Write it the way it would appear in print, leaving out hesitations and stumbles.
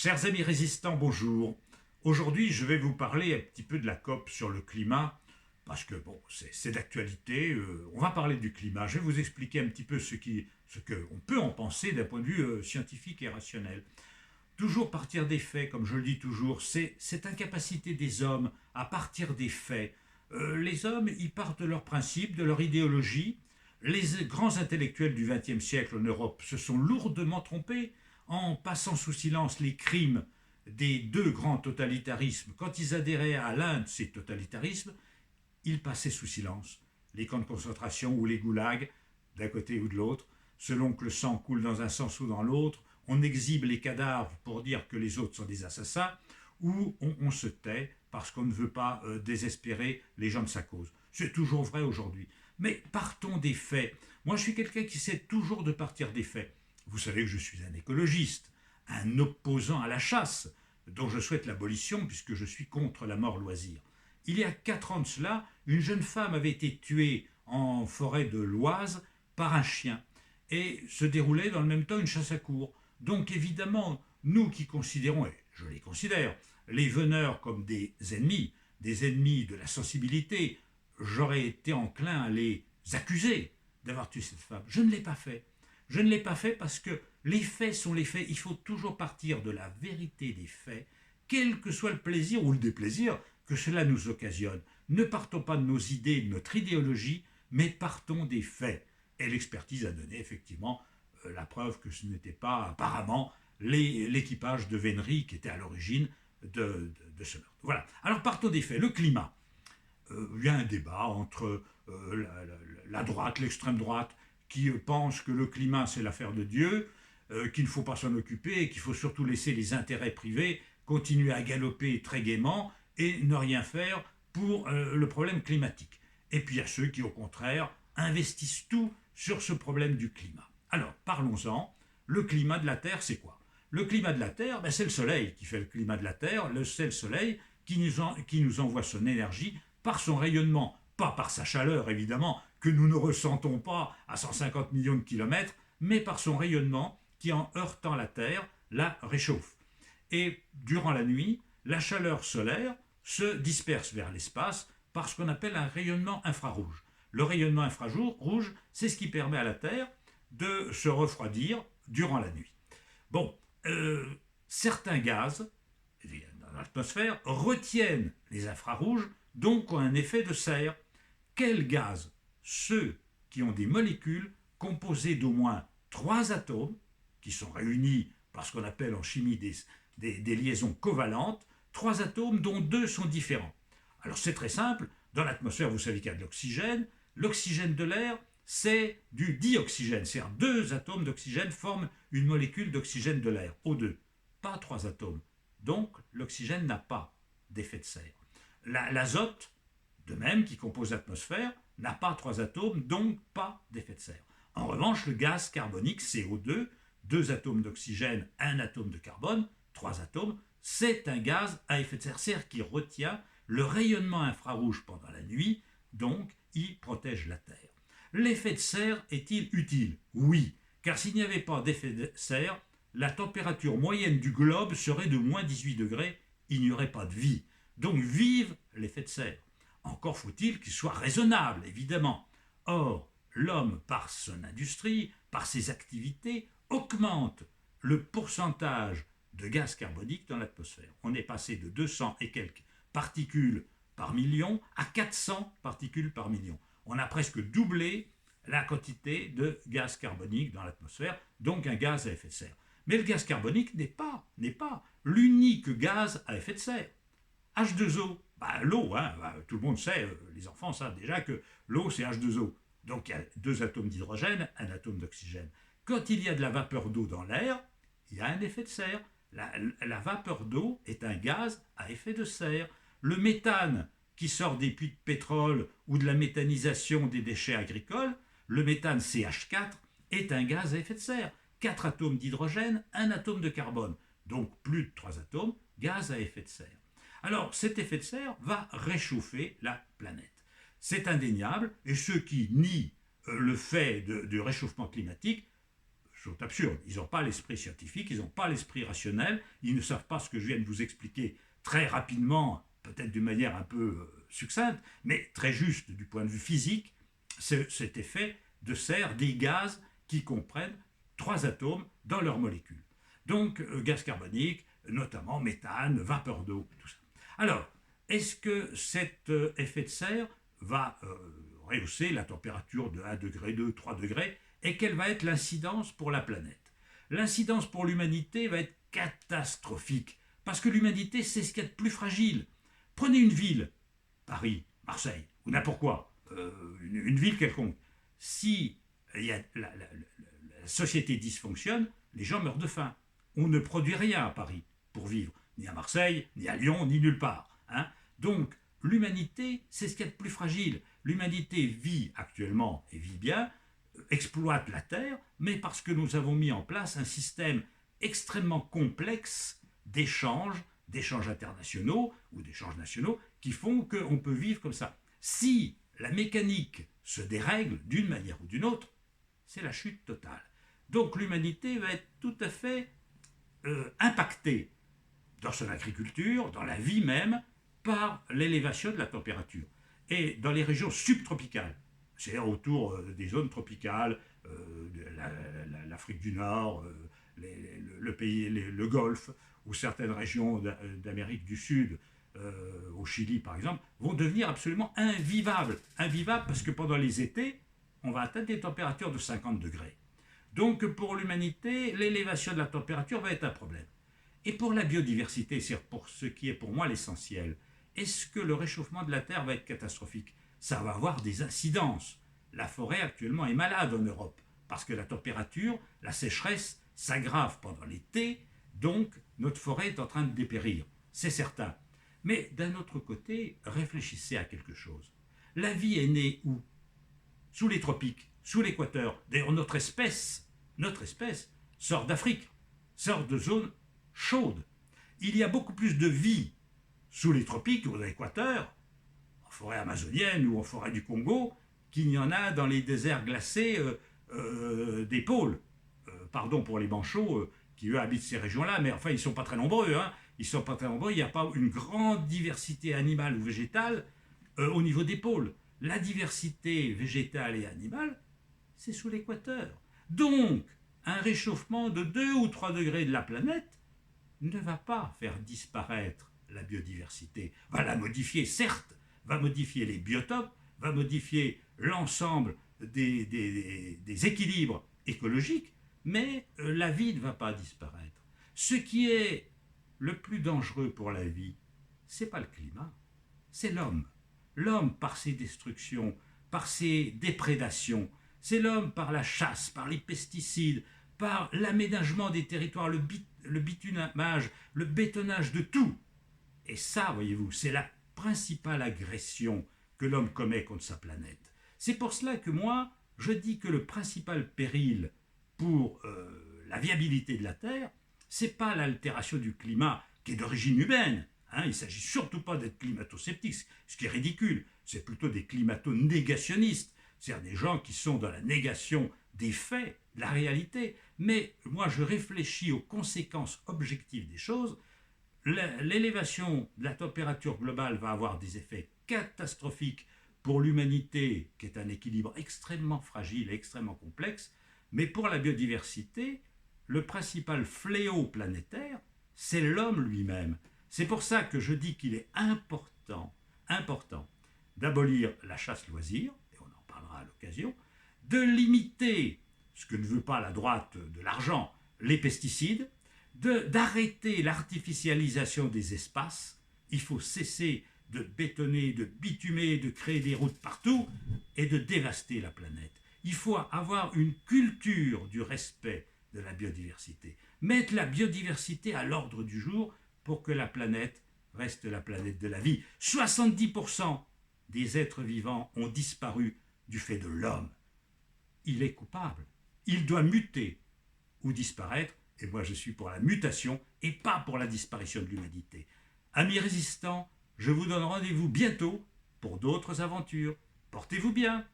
Chers amis résistants, bonjour. Aujourd'hui, je vais vous parler un petit peu de la COP sur le climat, parce que bon, c'est d'actualité. On va parler du climat. Je vais vous expliquer un petit peu ce qu'on peut en penser d'un point de vue scientifique et rationnel. Toujours partir des faits, comme je le dis toujours, c'est cette incapacité des hommes à partir des faits. Les hommes, ils partent de leurs principes, de leur idéologie. Les grands intellectuels du XXe siècle en Europe se sont lourdement trompés en passant sous silence les crimes des deux grands totalitarismes. Quand ils adhéraient à l'un de ces totalitarismes, ils passaient sous silence les camps de concentration ou les goulags, d'un côté ou de l'autre, selon que le sang coule dans un sens ou dans l'autre. On exhibe les cadavres pour dire que les autres sont des assassins, ou on se tait parce qu'on ne veut pas désespérer les gens de sa cause. C'est toujours vrai aujourd'hui. Mais partons des faits. Moi, je suis quelqu'un qui sait toujours de partir des faits. Vous savez que je suis un écologiste, un opposant à la chasse, dont je souhaite l'abolition puisque je suis contre la mort loisir. Il y a 4 ans de cela, une jeune femme avait été tuée en forêt de l'Oise par un chien et se déroulait dans le même temps une chasse à courre. Donc évidemment, nous qui considérons, et je les considère, les veneurs comme des ennemis de la sensibilité, j'aurais été enclin à les accuser d'avoir tué cette femme. Je ne l'ai pas fait. Je ne l'ai pas fait parce que les faits sont les faits. Il faut toujours partir de la vérité des faits, quel que soit le plaisir ou le déplaisir que cela nous occasionne. Ne partons pas de nos idées, de notre idéologie, mais partons des faits. Et l'expertise a donné effectivement la preuve que ce n'était pas apparemment l'équipage de Vénery qui était à l'origine de ce meurtre. Voilà. Alors partons des faits. Le climat. Il y a un débat entre la droite, l'extrême droite, qui pense que le climat c'est l'affaire de Dieu, qu'il ne faut pas s'en occuper et qu'il faut surtout laisser les intérêts privés continuer à galoper très gaiement et ne rien faire pour le problème climatique. Et puis il y a ceux qui au contraire investissent tout sur ce problème du climat. Alors parlons-en. Le climat de la Terre, c'est quoi? Le climat de la Terre, c'est le Soleil qui fait le climat de la Terre. C'est le Soleil qui nous envoie son énergie par son rayonnement, pas par sa chaleur évidemment, que nous ne ressentons pas à 150 millions de kilomètres, mais par son rayonnement qui, en heurtant la Terre, la réchauffe. Et durant la nuit, la chaleur solaire se disperse vers l'espace par ce qu'on appelle un rayonnement infrarouge. Le rayonnement infrarouge, c'est ce qui permet à la Terre de se refroidir durant la nuit. Bon, certains gaz dans l'atmosphère retiennent les infrarouges, donc ont un effet de serre. Quels gaz? Ceux qui ont des molécules composées d'au moins 3 atomes, qui sont réunis par ce qu'on appelle en chimie des liaisons covalentes, 3 atomes dont 2 sont différents. Alors c'est très simple, dans l'atmosphère vous savez qu'il y a de l'oxygène, l'oxygène de l'air c'est du dioxygène, c'est-à-dire 2 atomes d'oxygène forment une molécule d'oxygène de l'air, O2, pas 3 atomes. Donc l'oxygène n'a pas d'effet de serre. L'azote, de même, qui compose l'atmosphère, n'a pas 3 atomes, donc pas d'effet de serre. En revanche, le gaz carbonique, CO2, 2 atomes d'oxygène, 1 atome de carbone, 3 atomes, c'est un gaz à effet de serre qui retient le rayonnement infrarouge pendant la nuit, donc il protège la Terre. L'effet de serre est-il utile? Oui, car s'il n'y avait pas d'effet de serre, la température moyenne du globe serait de moins 18 degrés, il n'y aurait pas de vie. Donc vive l'effet de serre. Encore faut-il qu'il soit raisonnable, évidemment. Or, l'homme, par son industrie, par ses activités, augmente le pourcentage de gaz carbonique dans l'atmosphère. On est passé de 200 et quelques particules par million à 400 particules par million. On a presque doublé la quantité de gaz carbonique dans l'atmosphère, donc un gaz à effet de serre. Mais le gaz carbonique n'est pas l'unique gaz à effet de serre. H2O, l'eau, tout le monde sait, les enfants savent déjà que l'eau c'est H2O. Donc il y a 2 atomes d'hydrogène, 1 atome d'oxygène. Quand il y a de la vapeur d'eau dans l'air, il y a un effet de serre. La vapeur d'eau est un gaz à effet de serre. Le méthane qui sort des puits de pétrole ou de la méthanisation des déchets agricoles, le méthane CH4 est un gaz à effet de serre. 4 atomes d'hydrogène, 1 atome de carbone. Donc plus de 3 atomes, gaz à effet de serre. Alors cet effet de serre va réchauffer la planète. C'est indéniable, et ceux qui nient le fait du réchauffement climatique sont absurdes. Ils n'ont pas l'esprit scientifique, ils n'ont pas l'esprit rationnel, ils ne savent pas ce que je viens de vous expliquer très rapidement, peut-être d'une manière un peu succincte, mais très juste du point de vue physique, cet effet de serre des gaz qui comprennent 3 atomes dans leurs molécules. Donc, gaz carbonique, notamment méthane, vapeur d'eau, tout ça. Alors, est-ce que cet effet de serre va rehausser la température de 1 degré, 2, 3 degrés, et quelle va être l'incidence pour la planète? L'incidence pour l'humanité va être catastrophique, parce que l'humanité, c'est ce qu'il y a de plus fragile. Prenez une ville, Paris, Marseille, ou n'importe quoi, une ville quelconque. Si la société dysfonctionne, les gens meurent de faim. On ne produit rien à Paris pour vivre, ni à Marseille, ni à Lyon, ni nulle part. Hein. Donc, l'humanité, c'est ce qu'il y a de plus fragile. L'humanité vit actuellement, et vit bien, exploite la Terre, mais parce que nous avons mis en place un système extrêmement complexe d'échanges internationaux ou d'échanges nationaux qui font qu'on peut vivre comme ça. Si la mécanique se dérègle d'une manière ou d'une autre, c'est la chute totale. Donc l'humanité va être tout à fait impactée dans son agriculture, dans la vie même, par l'élévation de la température. Et dans les régions subtropicales, c'est-à-dire autour des zones tropicales, l'Afrique du Nord, le Golfe, ou certaines régions d'Amérique du Sud, au Chili par exemple, vont devenir absolument invivables. Invivables parce que pendant les étés, on va atteindre des températures de 50 degrés. Donc pour l'humanité, l'élévation de la température va être un problème. Et pour la biodiversité, c'est pour ce qui est pour moi l'essentiel, est-ce que le réchauffement de la Terre va être catastrophique? Ça va avoir des incidences. La forêt actuellement est malade en Europe, parce que la température, la sécheresse s'aggrave pendant l'été, donc notre forêt est en train de dépérir, c'est certain. Mais d'un autre côté, réfléchissez à quelque chose. La vie est née où? Sous les tropiques, sous l'équateur. D'ailleurs, notre espèce sort d'Afrique, sort de zones chaudes. Il y a beaucoup plus de vie sous les tropiques ou à l'équateur, en forêt amazonienne ou en forêt du Congo, qu'il n'y en a dans les déserts glacés des pôles. Pardon pour les manchots qui, eux, habitent ces régions-là, mais enfin, ils ne sont pas très nombreux. Hein. Ils ne sont pas très nombreux, il n'y a pas une grande diversité animale ou végétale au niveau des pôles. La diversité végétale et animale, c'est sous l'équateur. Donc, un réchauffement de 2 ou 3 degrés de la planète ne va pas faire disparaître la biodiversité. Va la modifier, certes, va modifier les biotopes, va modifier l'ensemble des équilibres écologiques, mais la vie ne va pas disparaître. Ce qui est le plus dangereux pour la vie, ce n'est pas le climat, c'est l'homme. L'homme par ses destructions, par ses déprédations, c'est l'homme par la chasse, par les pesticides, par l'aménagement des territoires, le bitumage, le bétonnage de tout. Et ça, voyez-vous, c'est la principale agression que l'homme commet contre sa planète. C'est pour cela que moi, je dis que le principal péril pour la viabilité de la Terre, c'est pas l'altération du climat qui est d'origine humaine. Hein, il ne s'agit surtout pas d'être climato-sceptique, ce qui est ridicule. C'est plutôt des climato-négationnistes, c'est-à-dire des gens qui sont dans la négation des faits, de la réalité. Mais moi, je réfléchis aux conséquences objectives des choses. L'élévation de la température globale va avoir des effets catastrophiques pour l'humanité, qui est un équilibre extrêmement fragile et extrêmement complexe, mais pour la biodiversité, le principal fléau planétaire, c'est l'homme lui-même. C'est pour ça que je dis qu'il est important d'abolir la chasse-loisir, et on en parlera à l'occasion, de limiter, ce que ne veut pas la droite de l'argent, les pesticides, d'arrêter l'artificialisation des espaces. Il faut cesser de bétonner, de bitumer, de créer des routes partout et de dévaster la planète. Il faut avoir une culture du respect de la biodiversité. Mettre la biodiversité à l'ordre du jour pour que la planète reste la planète de la vie. 70% des êtres vivants ont disparu du fait de l'homme. Il est coupable. Il doit muter ou disparaître. Et moi, je suis pour la mutation et pas pour la disparition de l'humanité. Amis résistants, je vous donne rendez-vous bientôt pour d'autres aventures. Portez-vous bien.